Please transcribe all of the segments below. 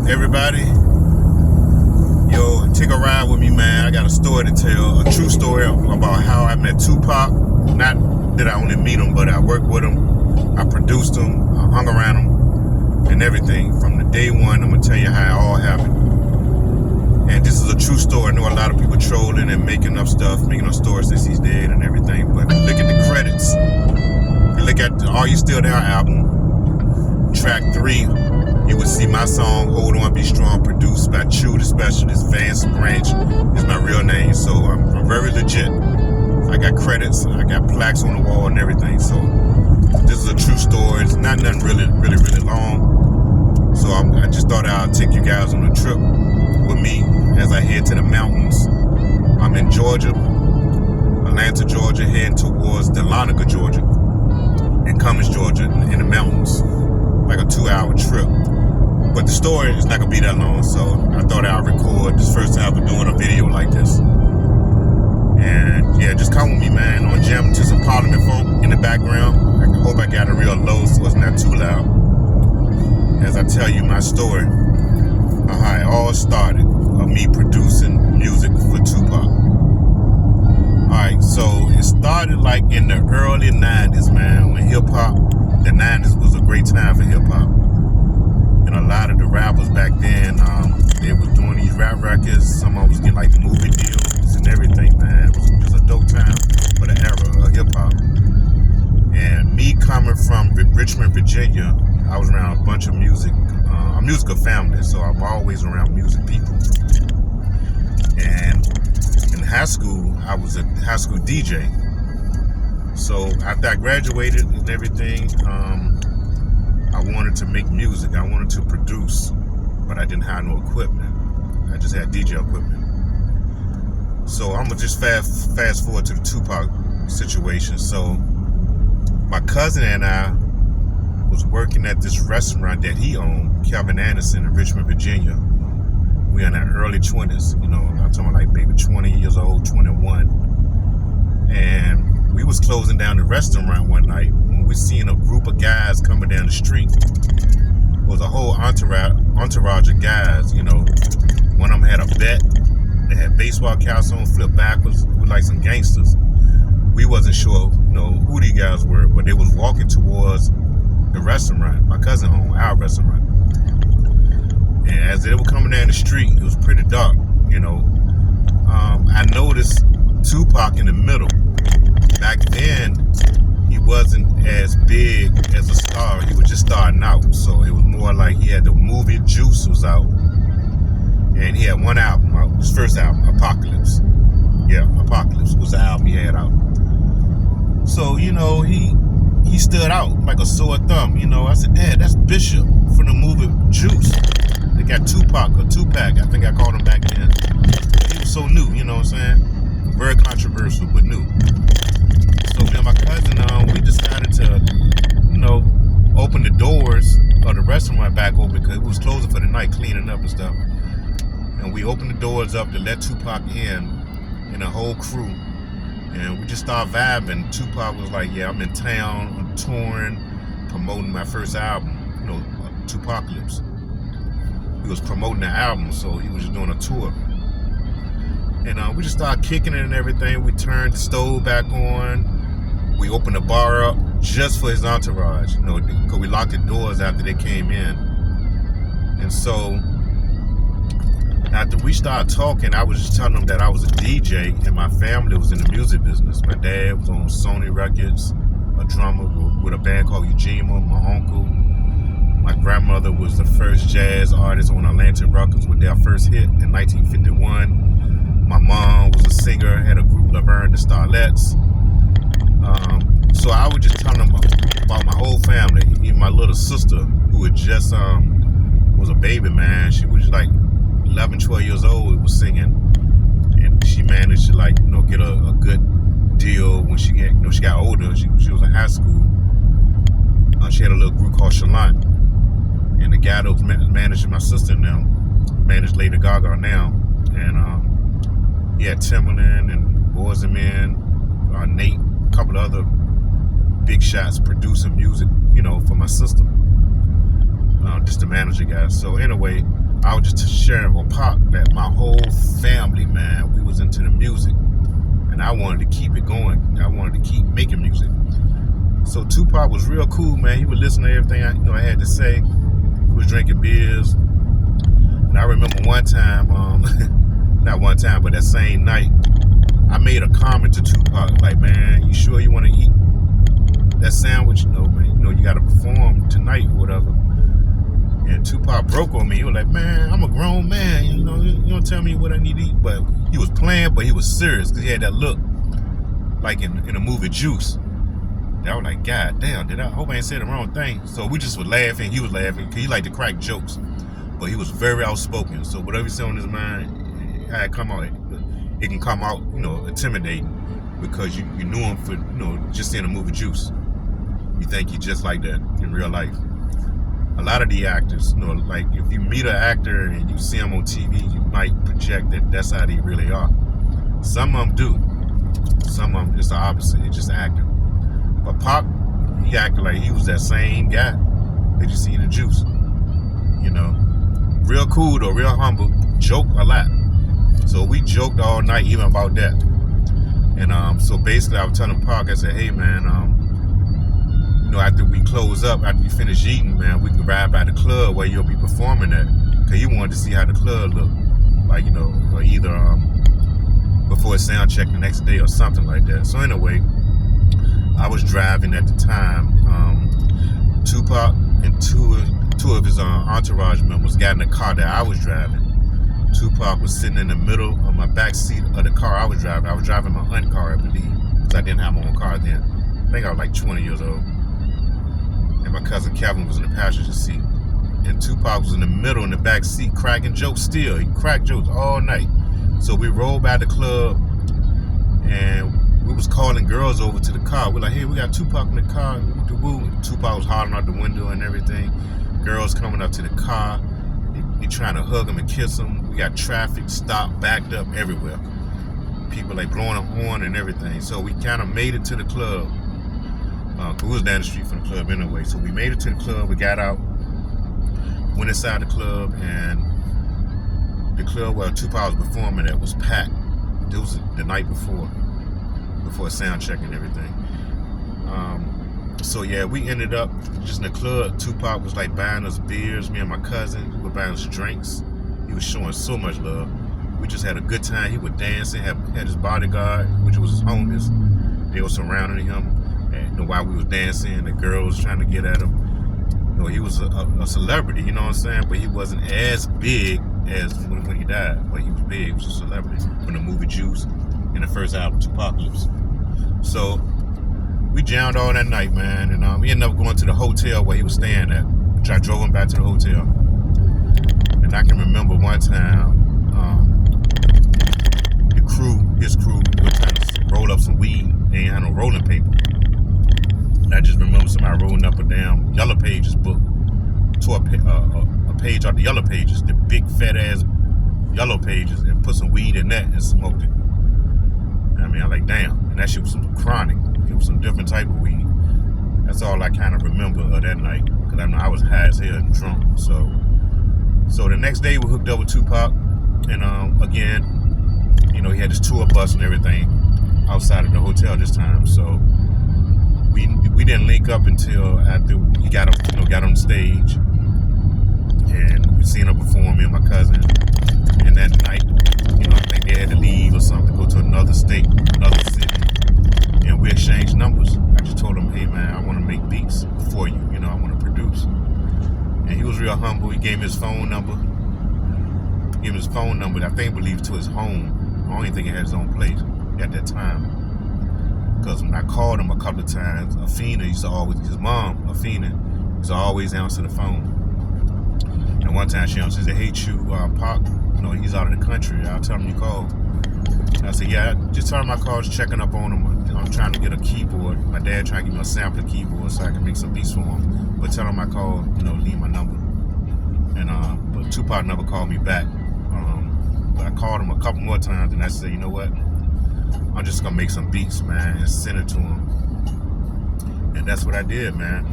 everybody? Yo, take a ride with me, man. I got a story to tell, a true story about how I met Tupac. Not that I only meet him, but I worked with him, I produced him, I hung around him, and everything. From the day one, I'm going to tell you how it all happened. And this is a true story. I know a lot of people trolling and making up stuff, making up stories since he's dead and everything, but if you look at the credits, if you look at the Are You Still There album, track 3, you would see my song, Hold On, Be Strong, produced by Chew the Specialist. Vance Branch is my real name, so I'm very legit. I got credits, I got plaques on the wall and everything, so this is a true story. It's not nothing really long, so I just thought I'd take you guys on a trip with me as I head to the mountains. I'm in Georgia, Atlanta, Georgia, heading towards Dahlonega, Georgia, and Cummins, Georgia, in the mountains, like a 2-hour trip. But the story is not gonna be that long, so I thought I'd record this first time of doing a video like this. And yeah, just come with me, man. I'm jamming to some Parliament folk in the background. I hope I got it real low so it's not too loud as I tell you my story of how it all started, of me producing music for Tupac. Alright, so it started like in the early 90s, man, when hip-hop, the 90s was a great time for hip-hop. And a lot of the rappers back then, they was doing these rap records. Some of them was getting like movie deals and everything, man. It was a dope time for the era of hip-hop. And me coming from Richmond, Virginia, I was around a bunch of music, a musical family, so I'm always around music people. And in high school, I was a high school DJ. So after I graduated and everything, I wanted to make music. I wanted to produce, but I didn't have no equipment. I just had DJ equipment. So I'm gonna just fast forward to the Tupac situation. So my cousin and I was working at this restaurant that he owned, Calvin Anderson in Richmond, Virginia. We in our early 20s, you know, I'm talking like maybe 20 years old, 21. And we was closing down the restaurant one night when we seen a group of guys coming down the street. It was a whole entourage of guys, you know. One of them had a bet. They had baseball caps on, flipped backwards, with like some gangsters. We wasn't sure, you know, who these guys were, but they was walking towards the restaurant, my cousin home, our restaurant. And as they were coming down the street, it was pretty dark, you know. I noticed Tupac in the middle. Back then, he wasn't as big as a star. He was just starting out, so it was more like he had the movie Juice was out, and he had one album out. His first album, Apocalypse. Yeah, Apocalypse was the album he had out. So, you know, he stood out like a sore thumb. You know, I said, Dad, that's Bishop from the movie Juice. They got Tupac, or Tupac, I think I called him back then. He was so new, you know what I'm saying? Very controversial, but new. So me and my cousin, we decided to, you know, open the doors of the restaurant back open because it was closing for the night, cleaning up and stuff. And we opened the doors up to let Tupac in and the whole crew. And we just started vibing. Tupac was like, yeah, I'm in town, I'm touring, promoting my first album, you know, Tupacalypse. He was promoting the album, so he was just doing a tour. And we just started kicking it and everything. We turned the stove back on. We opened the bar up just for his entourage, you know, because we locked the doors after they came in. And so after we started talking, I was just telling them that I was a DJ and my family was in the music business. My dad was on Sony Records, a drummer with a band called Ujima. My uncle, my grandmother was the first jazz artist on Atlantic Records with their first hit in 1951. My mom was a singer, had a group, Laverne the Starlets. So I was just telling them about my whole family. Even my little sister, who had just was a baby, man. She was like 11, 12 years old, was singing, and she managed to, like, you know, get a good deal when she get, you know, she got older. She was in high school. She had a little group called Chalant, and the guy that was managing my sister now managed Lady Gaga now, and he had Timberland and Boys and Men, Nate, a couple of other big shots producing music, you know, for my sister. Just the manager guy. So anyway, I was just sharing with Pop that my whole family, man, we was into the music, and I wanted to keep it going. I wanted to keep making music. So Tupac was real cool, man. He would listen to everything I had to say. He was drinking beers, and I remember one time, not one time, but that same night, I made a comment to Tupac, like, man, you sure you want to eat that sandwich? Man, you got to perform tonight or whatever. And Tupac broke on me. He was like, man, I'm a grown man. You don't tell me what I need to eat. But he was playing, but he was serious because he had that look like in the movie Juice. And I was like, God damn, I hope I ain't said the wrong thing. So we just were laughing. He was laughing because he liked to crack jokes. But he was very outspoken. So whatever he said on his mind, it can come out, intimidating because you knew him for, just seeing the movie Juice. You think he just like that in real life. A lot of the actors, like if you meet an actor and you see him on TV, you might project that that's how they really are. Some of them do. Some of them, it's the opposite. It's just acting. But Pop, he acted like he was that same guy that you see in the Juice. Real cool though, real humble. Joke a lot. So we joked all night even about that. And so basically I was telling Pop, I said, hey man, after we close up, after you finish eating, man, we can ride by the club where you'll be performing at. Because he wanted to see how the club looked. Like, or either before sound check the next day or something like that. So anyway, I was driving at the time. Tupac and two of his entourage members got in the car that I was driving. Tupac was sitting in the middle of my back seat of the car I was driving. I was driving my aunt's car, I believe, because I didn't have my own car then. I think I was like 20 years old. And my cousin Kevin was in the passenger seat. And Tupac was in the middle in the back seat cracking jokes still. He cracked jokes all night. So we rolled by the club and we was calling girls over to the car. We're like, hey, we got Tupac in the car. Tupac was hollering out the window and everything. Girls coming up to the car. They trying to hug him and kiss him. We got traffic stopped, backed up everywhere. People like blowing a horn and everything. So we kind of made it to the club. We was down the street from the club anyway. So we made it to the club. We got out, went inside the club, and the club where Tupac was performing at was packed. It was the night before sound check and everything. So yeah, we ended up just in the club. Tupac was like buying us beers. Me and my cousin, we were buying us drinks. He was showing so much love. We just had a good time. He was dancing, had his bodyguard, which was his homies. They were surrounding him. And while we was dancing, the girls trying to get at him. He was a celebrity, you know what I'm saying? But he wasn't as big as when he died. But he was big. He was a celebrity from the movie Juice and the first album, Tupacalypse. So we jammed all that night, man. And we ended up going to the hotel where he was staying at. Which I drove him back to the hotel. And I can remember one time, his crew, were trying to roll up some weed. They ain't had no rolling paper. And I just remember somebody rolling up a damn Yellow Pages book, tore a page out the Yellow Pages, the big fat ass Yellow Pages, and put some weed in that and smoked it. I mean, I'm like, damn. And that shit was some chronic. It was some different type of weed. That's all I kind of remember of that night, because I know I was high as hell and drunk. So the next day we hooked up with Tupac, and again, he had his tour bus and everything outside of the hotel this time. So we didn't link up until after he got on stage, and we seen him perform, me and my cousin. And that night, I think they had to leave or something, go to another state, another city, and we exchanged numbers. I just told him, hey man, I want to make beats for you. I want to produce. And he was real humble. He gave me his phone number. I think believed to his home. I don't even think he had his own place at that time. Because when I called him a couple of times, his mom, Afina, used to always answer the phone. And one time she said, hey, Pac, he's out of the country. I'll tell him you called. I said, yeah, just tell him I called, just checking up on him. I'm trying to get a keyboard. My dad trying to give me a sample keyboard so I can make some beats for him. But tell him I called, leave my number. And but Tupac never called me back. But I called him a couple more times, and I said, you know what? I'm just gonna make some beats, man, and send it to him. And that's what I did, man.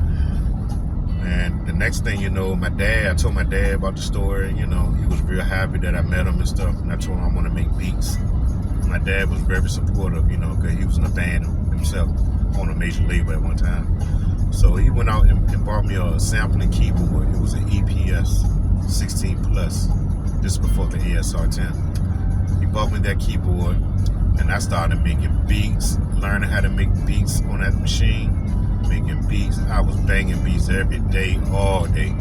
And the next thing you know, I told my dad about the story. You know, he was real happy that I met him and stuff. And I told him I want to make beats. My dad was very supportive, you know, because he was in a band himself on a major label at one time. So he went out and bought me a sampling keyboard. It was an EPS 16 Plus. This before the ASR 10. He bought me that keyboard, and I started making beats, learning how to make beats on that machine, making beats. I was banging beats every day, all day.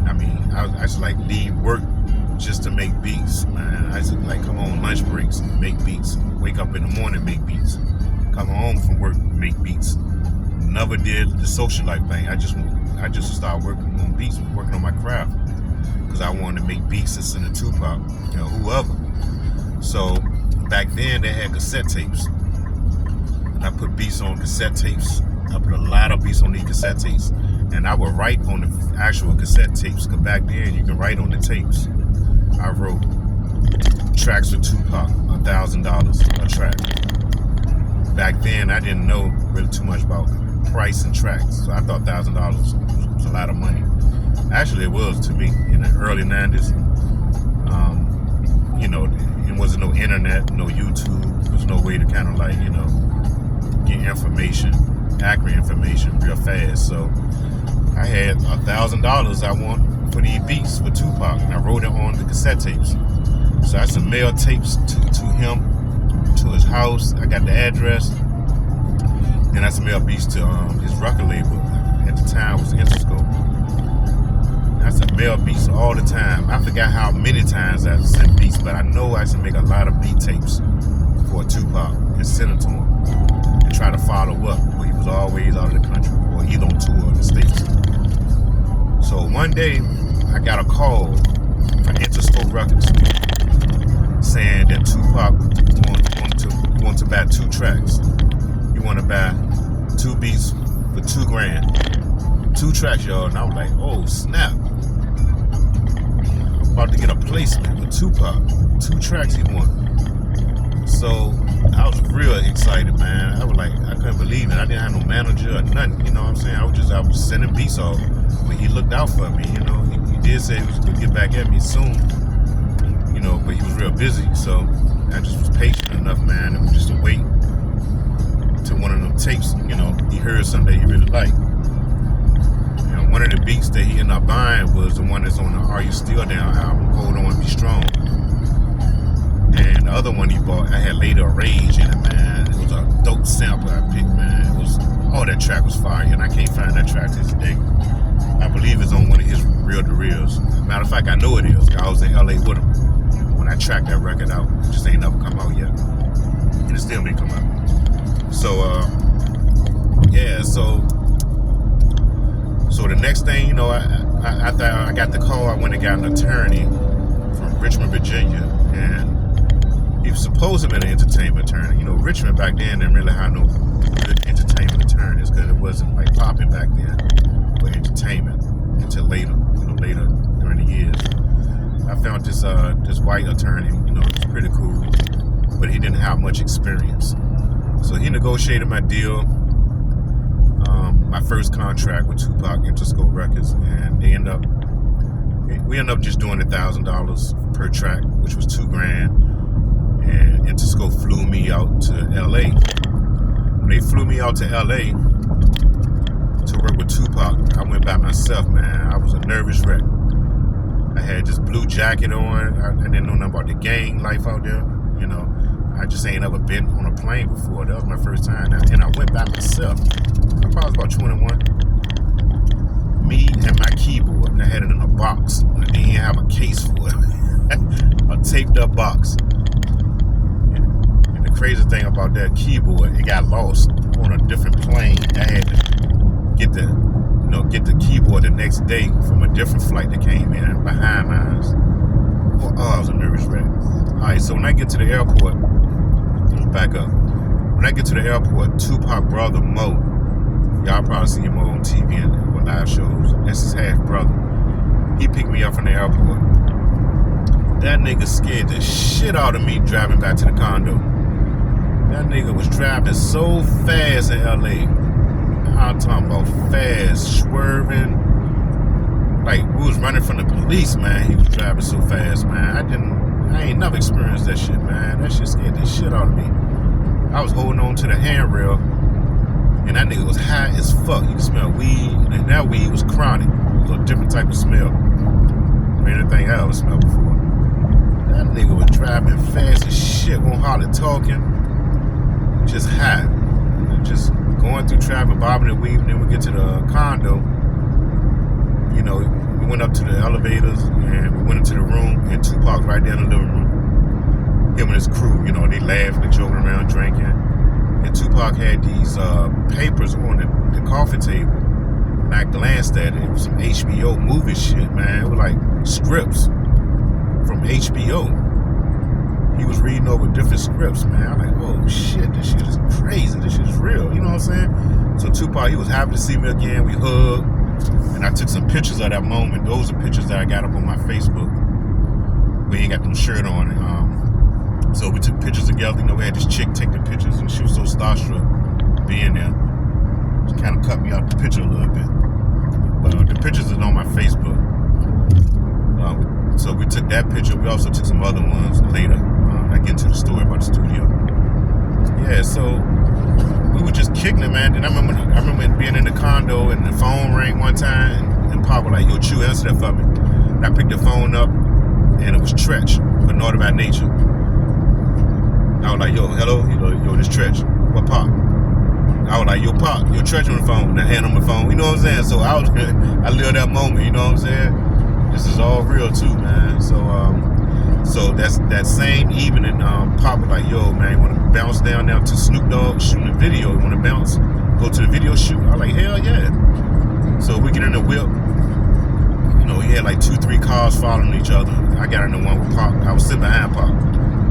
I mean, I just like leave work just to make beats, man. I just like come on lunch breaks and make beats. Wake up in the morning, make beats. Come home from work, make beats. Never did the social life thing. I just started working on beats, working on my craft, because I wanted to make beats and send to Tupac, you know, whoever. So back then they had cassette tapes, and I put beats on cassette tapes. I put a lot of beats on these cassette tapes, and I would write on the actual cassette tapes, because back then you could write on the tapes. I wrote tracks for Tupac, $1,000 a track. Back then I didn't know really too much about price and tracks, so I thought $1,000 was a lot of money. Actually, it was to me in the early 90s. You know, it wasn't no internet, no YouTube. There was no way to kind of like, you know, get information, accurate information real fast. So I had $1,000 I want for these beats with Tupac, and I wrote it on the cassette tapes. So I used to mail tapes to him, to his house. I got the address. Then I used to mail beats to his record label. At the time, it was Interscope. I used to mail beats all the time. I forgot how many times I sent beats, but I know I used to make a lot of beat tapes for Tupac and send them to him and try to follow up, but he was always out of the country or either on tour in the States. So one day, I got a call from Interscope Records saying that Tupac wanted to buy 2 tracks. He want to buy 2 beats for $2,000. 2 tracks, y'all. And I was like, oh, snap. I'm about to get a placement with Tupac. 2 tracks he want. So I was real excited, man. I was like, I couldn't believe it. I didn't have no manager or nothing, you know what I'm saying? I was sending beats off. But he looked out for me, you know. He did say he was going to get back at me soon, you know, but he was real busy. So I just was patient enough, man, and just to wait to one of them tapes, you know, he heard something that he really liked. You know, one of the beats that he ended up buying was the one that's on the Are You Still Down album, Hold On, Be Strong. And the other one he bought, I had Later Rage in it, man. It was a dope sample I picked, man. That track was fire, and I can't find that track to this day. I believe it's on one of his reel-to-reels. Matter of fact, I know it is. I was in LA with him when I tracked that record out. It just ain't never come out yet. And it still may come out. So, yeah, so the next thing, you know, after I got the call, I went and got an attorney from Richmond, Virginia, and he was supposed to be an entertainment attorney. You know, Richmond back then didn't really have no good entertainment attorneys because it wasn't like popping back then with entertainment until later, you know, later during the years. I found this white attorney, you know, it was pretty cool, but he didn't have much experience. So he negotiated my deal, my first contract with Tupac, Interscope Records, and we ended up just doing $1,000 per track, which was $2,000. And Interscope flew me out to LA. When they flew me out to LA to work with Tupac, I went by myself, man. I was a nervous wreck. I had this blue jacket on. I didn't know nothing about the gang life out there, you know. I just ain't ever been on a plane before. That was my first time. And I went by myself. I probably was about 21. Me and my keyboard. I had it in a box. I didn't even have a case for it. A taped up box. And the crazy thing about that keyboard, it got lost on a different plane. I had to get the keyboard the next day from a different flight that came in behind mine. Well, I was a nervous wreck. Alright, so when I get to the airport, let's back up. When I get to the airport, Tupac brother Mo, y'all probably seen him on TV and live shows. That's his half brother. He picked me up from the airport. That nigga scared the shit out of me driving back to the condo. That nigga was driving so fast in LA. I'm talking about fast, swerving. beast, man. He was driving so fast, man. I ain't never experienced that shit, man. That shit scared the shit out of me. I was holding on to the handrail, and that nigga was high as fuck. You could smell weed, and that weed was chronic. It was a different type of smell than anything I ever smelled before. That nigga was driving fast as shit, won't hardly talking, just high. Just going through traffic, bobbing and weaving. Then we get to the condo. You know, we went up to the elevators and we went into the room, and Tupac right there in the living room. Him and his crew, you know, they laughing and joking around, drinking. And Tupac had these papers on the coffee table. And I glanced at it. It was some HBO movie shit, man. It was like scripts from HBO. He was reading over different scripts, man. I'm like, oh shit, this shit is crazy. This shit is real. You know what I'm saying? So Tupac, he was happy to see me again. We hugged. And I took some pictures of that moment. Those are pictures that I got up on my Facebook. We ain't got no shirt on it. So we took pictures together. You know, we had this chick take the pictures, and she was so starstruck being there. She kind of cut me out the picture a little bit. But the pictures are on my Facebook. So we took that picture. We also took some other ones later. I get into the story about the studio. Yeah, so we were just kicking it, man. And I remember being in the condo, and the phone rang one time, and Pop was like, yo, Chew, answer that for me. And I picked the phone up, and it was Tretch for Northern by Nature. I was like, yo, hello? Yo, this Tretch. What, Pop? I was like, yo, Pop, yo, Tretch on the phone. And I hand him the phone. You know what I'm saying? So I lived that moment, you know what I'm saying? This is all real too, man. So that's that same evening, Pop was like, yo, man, you want to bounce down there to Snoop Dogg shooting a video? You want to bounce? Go to the video shoot? I was like, hell yeah. So we get in the whip. You know, he had like 2-3 cars following each other. I got in the one with Pop. I was sitting behind Pop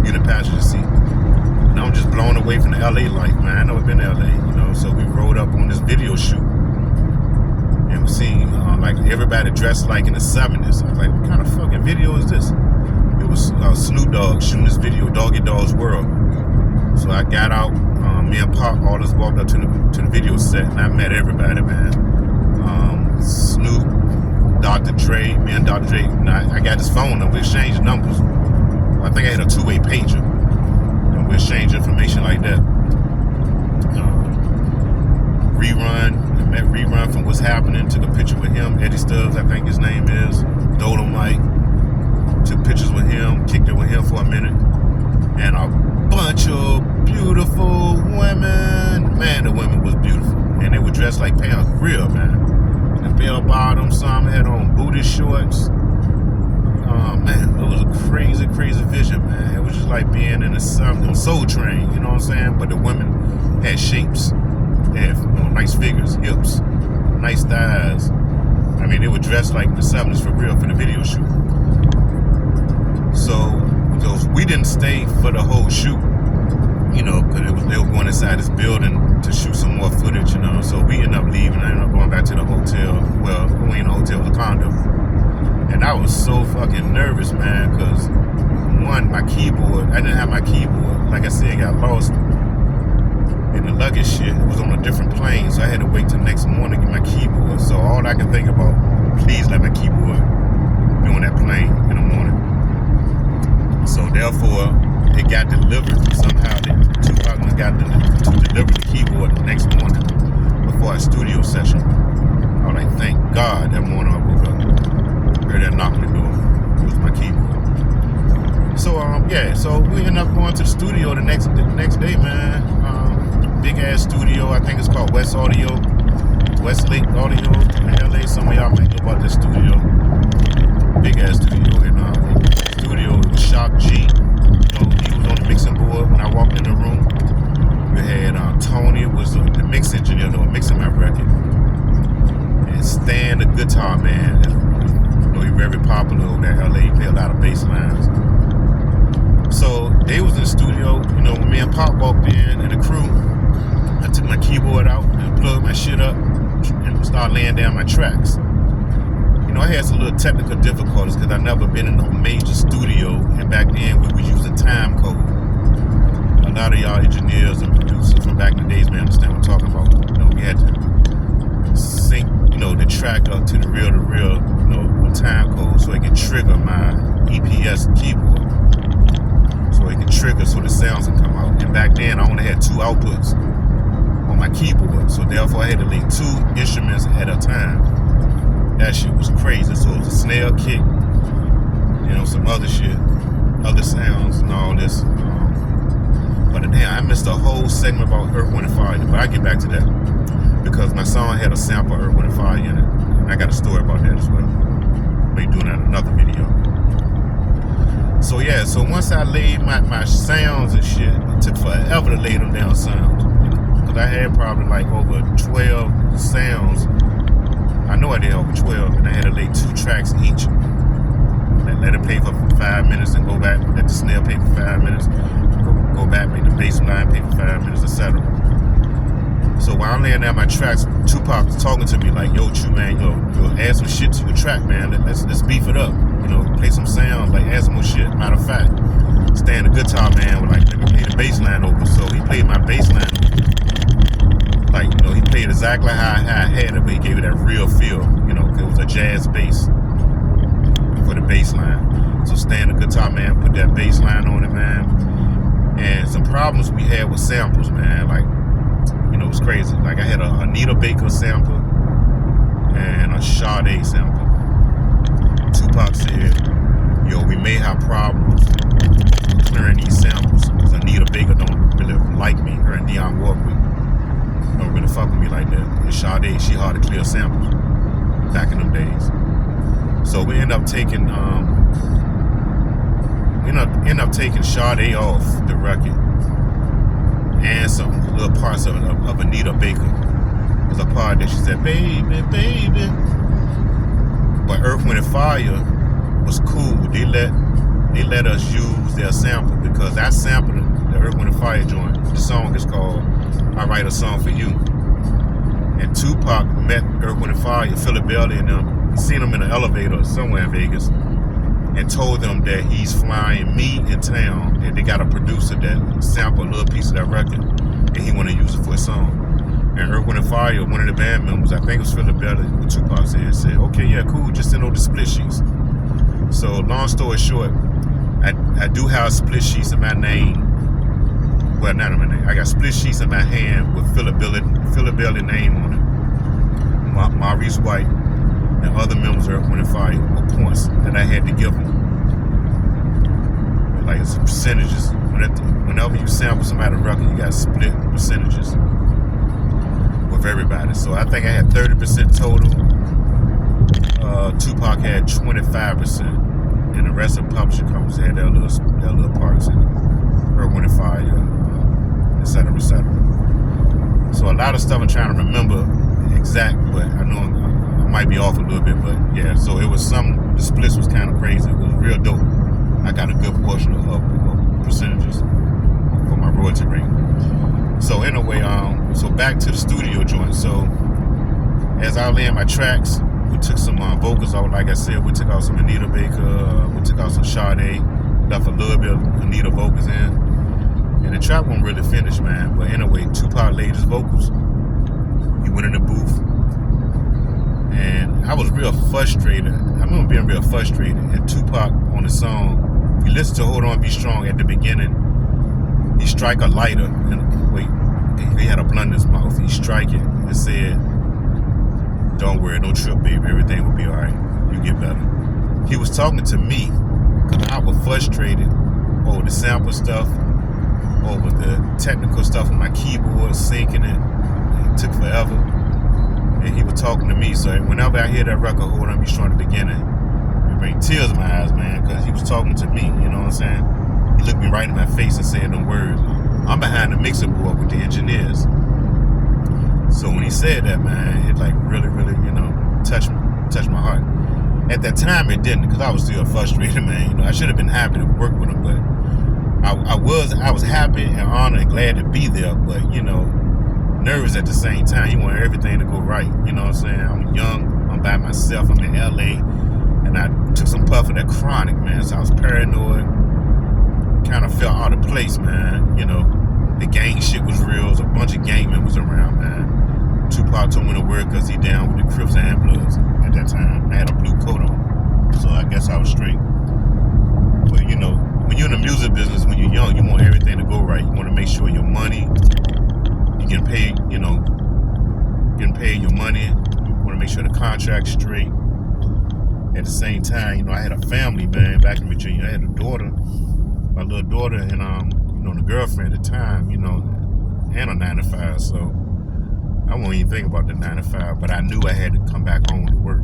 in the passenger seat. And I'm just blown away from the LA life, man. I never been to LA, you know. So we rode up on this video shoot. And we seen like everybody dressed like in the 70s. I was like, what kind of fucking video is this? It was Snoop Dogg shooting this video, Doggy Dog's World. So I got out, me and Pop all just walked up to the video set, and I met everybody, man. Snoop, Dr. Dre, me and Dr. Dre. I got his phone number, we exchanged numbers. I think I had a 2-way pager, and we exchanged information like that. I met Rerun from What's Happening, took a picture with him. Eddie Stubbs, I think his name is. Dolomite. Took pictures with him, kicked it with him for a minute. And a bunch of beautiful women. Man, the women was beautiful. And they were dressed like pants, real, man. The bell bottoms, some had on booty shorts. Man, it was a crazy, crazy vision, man. It was just like being in a Soul Train, you know what I'm saying? But the women had shapes. They had nice figures, hips, nice thighs. I mean, they were dressed like the 70s for real for the video shoot. So we didn't stay for the whole shoot, you know, because they were going inside this building to shoot some more footage, you know. So we ended up leaving. I ended up going back to the hotel. Well, we ain't in a hotel, it was a condo. And I was so fucking nervous, man, because one, my keyboard, I didn't have my keyboard. Like I said, it got lost in the luggage shit. It was on a different plane, so I had to wait till next morning to get my keyboard. So all I could think about, please let my keyboard be on that plane in the morning. So therefore, it got delivered. Somehow, Tupac got to deliver the keyboard the next morning before our studio session. I was like, thank God. That morning I woke up, heard that knock on the door. It was my keyboard. So yeah, so we ended up going to the studio the next day, man. Big ass studio. I think it's called Westlake Audio in LA. Some of y'all might know about this studio. Big ass studio. And the studio, it was Shock G. You know, he was on the mixing board when I walked in the room. We had Tony was the mix engineer, mixing my record. And Stan, the guitar man. You know, he's very popular over there in LA. He played a lot of bass lines. So they was in the studio. You know, when me and Pop walked in and the crew, I took my keyboard out and plugged my shit up and started laying down my tracks. You know, I had some little technical difficulties because I've never been in a major studio, and back then we would use a time code. A lot of y'all engineers and producers from back in the days may understand what I'm talking about. You know, we had to sync, the track up to the real, time code so it can trigger my EPS keyboard. So it can trigger so the sounds can come out. And back then I only had 2 outputs on my keyboard. So therefore I had to link 2 instruments at a time. That shit was crazy. So it was a snare kick, some other shit, other sounds and all this. But damn, I missed a whole segment about Earth, Wind & Fire. But I'll get back to that. Because my song had a sample of Earth, Wind & Fire in it. And I got a story about that as well. Maybe doing that in another video. So yeah, so once I laid my sounds and shit, it took forever to lay them down sounds. Because I had probably like over 12 sounds. I know I did over 12, and I had to lay 2 tracks each. Let it play for 5 minutes and go back, let the snare play for 5 minutes, go back, make the bass line play for 5 minutes, etc. So while I'm laying down my tracks, Tupac was talking to me like, yo, Chew, man, add some shit to your track, man. Let's beef it up. Play some sounds, like add some more shit. Matter of fact, Stan the guitar man was like, let me play the bass line over. So he played my bass line over. Like, he played exactly how I had it, but he gave it that real feel, because it was a jazz bass for the bass line. So Stan the guitar man put that bass line on it, man. And some problems we had with samples, man. Like, it was crazy. Like I had a Anita Baker sample and a Sade sample. Tupac said, yo, we may have problems clearing these samples because Anita Baker don't really like me. Her and Dionne Warwick don't really fuck with me like that. And Sade, she hard to clear samples back in them days. So we end up taking Sade off the record. And some little parts of Anita Baker. There's a part that she said, baby, baby. But Earth, Wind & Fire was cool. They let us use their sample because I sampled the Earth, Wind & Fire joint. The song is called I Write a Song for You. And Tupac met Earth, Wind & Fire, Philip Bailey and them. Seen them in an elevator somewhere in Vegas. And told them that he's flying me in town and they got a producer that sampled a little piece of that record and he want to use it for a song. And Earth, Wind & Fire, one of the band members, I think it was Philip Bailey, what Tupac said, okay, yeah, cool, just send over the split sheets. So long story short, I do have split sheets in my name. Well, not in my name. I got split sheets in my hand with Philip Bailey name on it. Maurice White and other members of Earth, Wind & Fire were points that I had to give them. Like it's percentages. Whenever you sample somebody's record, you got split percentages with everybody. So I think I had 30% total. Tupac had 25%, and the rest of the publishing companies had their little parts in it. Earth, Wind & Fire, etc., etc. So a lot of stuff I'm trying to remember exact, but I know I might be off a little bit, but yeah. So it was the splits was kind of crazy. It was real dope. I got a good portion of percentages for my royalty rate. So anyway, so back to the studio joint. So as I lay in my tracks, we took some vocals out. Like I said, we took out some Anita Baker, we took out some Sade, left a little bit of Anita vocals in, and the track wasn't really finished, man. But anyway, Tupac laid his vocals. He went in the booth, and I was real frustrated. I remember being real frustrated. And Tupac on the song, you listen to Hold On, Be Strong at the beginning, he strike a lighter, and wait, he had a blunt in his mouth. He strike it and said, don't worry, don't trip, baby, everything will be all right. You get better. He was talking to me because I was frustrated over the sample stuff, over the technical stuff on my keyboard, syncing it. It took forever. And he was talking to me. So whenever I hear that record, Hold On, Be Strong at the beginning, it brings tears in my eyes, man, because he was talking to me, you know what I'm saying? He looked me right in my face and said them words. I'm behind the mixing board with the engineers. So when he said that, man, it like really, really, touched my heart. At that time, it didn't, because I was still frustrated, man. I should have been happy to work with him, but I was happy and honored and glad to be there, but nervous at the same time. You want everything to go right. You know what I'm saying? I'm young. I'm by myself. I'm in LA, and I took some puff of that chronic, man. So I was paranoid. Kind of felt out of place, man. The gang shit was real. There was a bunch of gang members around, man. Tupac told me to work because he down with the Crips and Bloods at that time. I had a blue coat on, so I guess I was straight. But you know, when you're in the music business, when you're young, you want everything to go right. You want to make sure your money, you get paid, you know, getting paid your money. You want to make sure the contract's straight. At the same time, you know, I had a family, man, back in Virginia. I had a daughter, my little daughter, and you know, the girlfriend at the time, you know, and a 9 to 5. So I won't even think about the 9 to 5, but I knew I had to come back home to work,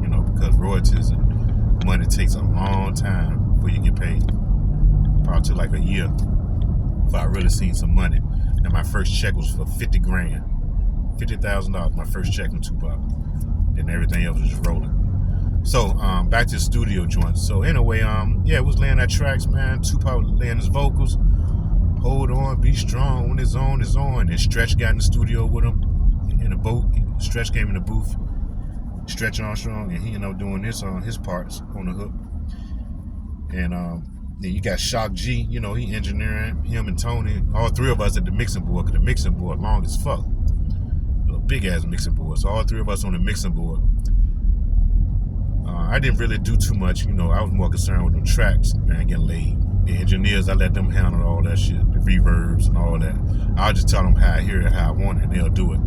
you know, because royalties and money takes a long time before you get paid. Probably took like a year before I really seen some money. And my first check was for $50,000, $50,000. My first check from Tupac. Then everything else was just rolling. So back to the studio joint. So anyway, yeah, it was laying that tracks, man. Tupac was laying his vocals. Hold on, be strong. When it's on, it's on. And Stretch got in the studio with him in the boat. Stretch came in the booth. Stretch Armstrong, and he ended up doing this on his parts on the hook. And then you got Shock G, you know, he engineering, him and Tony, all three of us at the mixing board, because the mixing board long as fuck. A big ass mixing board. So all three of us on the mixing board. I didn't really do too much, you know. I was more concerned with the tracks, man, getting laid. The engineers, I let them handle all that shit, the reverbs and all that. I'll just tell them how I hear it, how I want it, and they'll do it.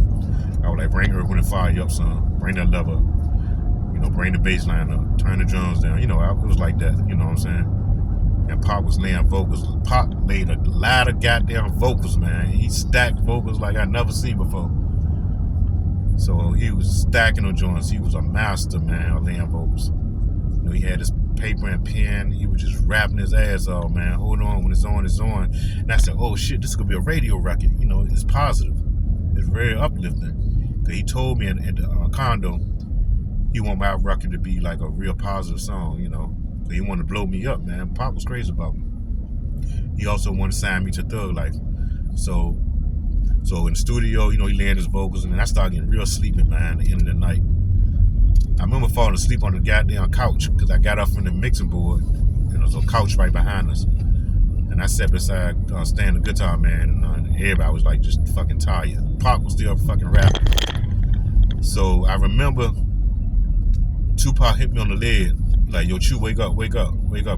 I was like, bring Earth, Wind & Fire up, son. Bring that level up. You know, bring the bass line up. Turn the drums down. You know, it was like that, you know what I'm saying? And Pop was laying vocals. Pop laid a lot of goddamn vocals, man. He stacked vocals like I never seen before. So he was stacking the joints. He was a master, man, of laying vocals. You know, he had his paper and pen. He was just rapping his ass off, man. Hold on, when it's on, it's on. And I said, oh shit, this is gonna be a radio record. You know, it's positive. It's very uplifting. Cause he told me at the condo, he wanted my record to be like a real positive song, you know. Cause he wanted to blow me up, man. Pop was crazy about me. He also wanted to sign me to Thug Life. So in the studio, you know, he laying his vocals, and then I started getting real sleepy, man, at the end of the night. I remember falling asleep on the goddamn couch, because I got up from the mixing board, and there was a couch right behind us. And I sat beside Stan the guitar man, and everybody was like just fucking tired. Pop was still fucking rapping. So I remember Tupac hit me on the leg, like, yo, Chew, wake up,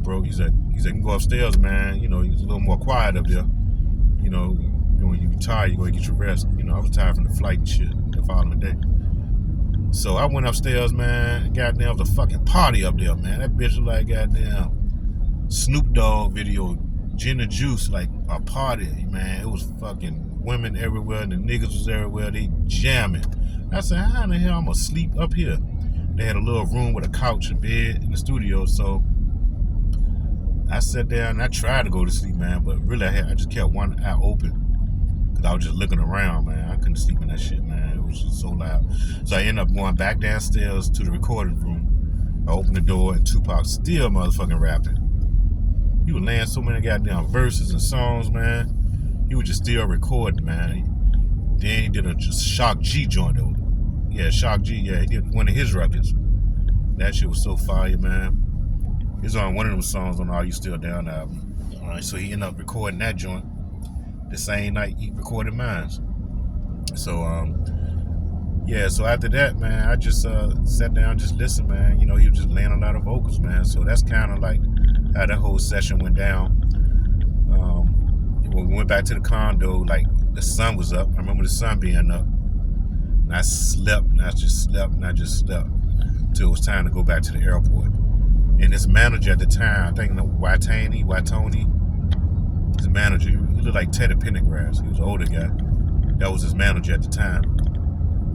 bro. He said, you can go upstairs, man. You know, he's a little more quiet up there. You know, when you tired, you go get your rest. You know, I was tired from the flight and shit the following day. So I went upstairs, man. Goddamn, it was a fucking party up there, man. That bitch was like goddamn Snoop Dogg video, gin and juice, like a party, man. It was fucking women everywhere, and the niggas was everywhere. They jamming. I said, how in the hell I'm gonna sleep up here? They had a little room with a couch and bed in the studio, so I sat down and I tried to go to sleep, man, but really I just kept one eye open. I was just looking around, man. I couldn't sleep in that shit, man. It was just so loud. So I ended up going back downstairs to the recording room. I opened the door, and Tupac still motherfucking rapping. He was laying so many goddamn verses and songs, man. He was just still recording, man. Then he did a Shock G joint, though. Yeah, Shock G, yeah, he did one of his records. That shit was so fire, man. He's on one of them songs on Are You Still Down album. All right, so he ended up recording that joint. The same night he recorded mine. So yeah, so after that, man, I just sat down, just listened, man. You know, he was just laying a lot of vocals, man. So that's kind of like how that whole session went down. When we went back to the condo, like the sun was up. I remember the sun being up, and I slept, and I just slept, and I just slept until it was time to go back to the airport. And his manager at the time, I think Watoni, his manager, he looked like Teddy Pendergrass. He was an older guy. That was his manager at the time.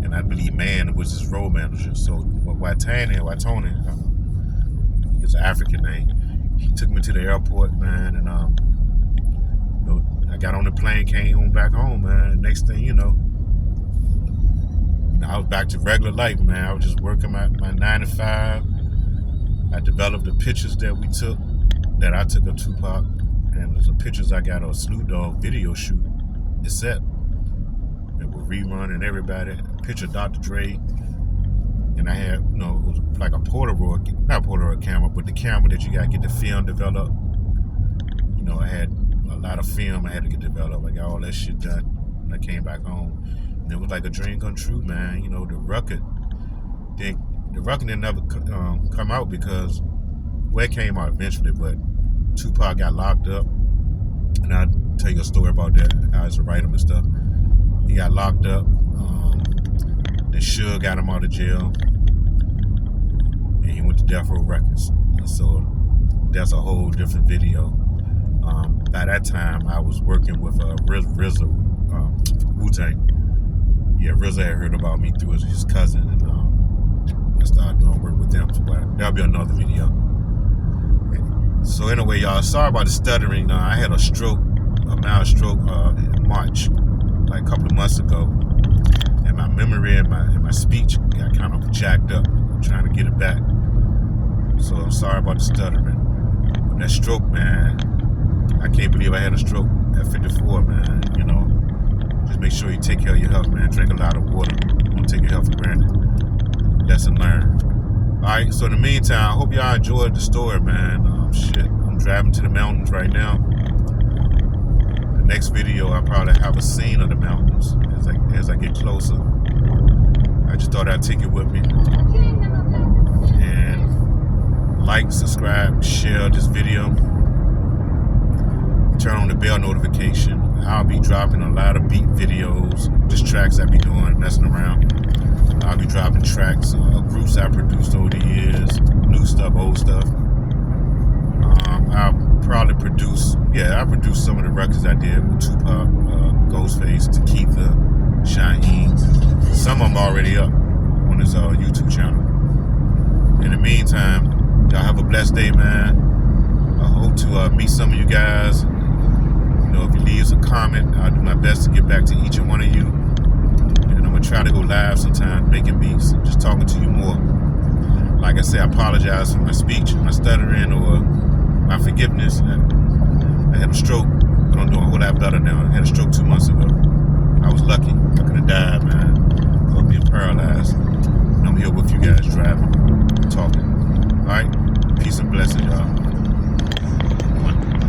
And I believe Man was his road manager. So Watoni, it's an African name. He took me to the airport, man, and you know, I got on the plane, came on back home, man. And next thing you know, I was back to regular life, man. I was just working my 9 to 5. I developed the pictures that I took of Tupac. And there's some pictures I got of a Snoop Dogg video shoot. It's set. It was rerunning everybody. Picture of Dr. Dre. And I had, you know, it was like a not Polaroid camera, but the camera that you gotta get the film developed. You know, I had a lot of film I had to get developed. I got all that shit done when I came back home. It was like a dream come true, man. You know, the record didn't never come out because, well, it came out eventually, but Tupac got locked up. And I'll tell you a story about that, how I used to write him and stuff. He got locked up. Then Suge got him out of jail. And he went to Death Row Records. And so that's a whole different video. By that time, I was working with RZA, Wu-Tang. Yeah, RZA had heard about me through his cousin, and I started doing work with them. But that'll be another video. So anyway, y'all, sorry about the stuttering. I had a mild stroke in March, like a couple of months ago, and my memory and my speech got kind of jacked up. I'm trying to get it back. So I'm sorry about the stuttering. But that stroke, man, I can't believe I had a stroke at 54, man. You know, just make sure you take care of your health, man. Drink a lot of water. Don't take your health for granted. Lesson learned. Alright, so in the meantime, I hope y'all enjoyed the story, man. I'm driving to the mountains right now. The next video, I'll probably have a scene of the mountains as I get closer. I just thought I'd take it with me. And like, subscribe, share this video. Turn on the bell notification. I'll be dropping a lot of beat videos, just tracks I be doing, messing around. I'll be dropping tracks, groups I produced over the years, new stuff, old stuff. I'll probably I produced some of the records I did with Tupac, Ghostface, Takitha, Shaheem. Some of them already up on his YouTube channel. In the meantime, y'all have a blessed day, man. I hope to meet some of you guys. You know, if you leave us a comment, I'll do my best to get back to each and one of you. And I'm going to try to go live sometime, making beats, just talking to you more. Like I said, I apologize for my speech, my stuttering, or my forgiveness. I had a stroke, but I'm doing a whole lot better now. I had a stroke 2 months ago. I was lucky. I could have died, man. I was being paralyzed. And I'm here with you guys driving, talking. All right? Peace and blessings, y'all.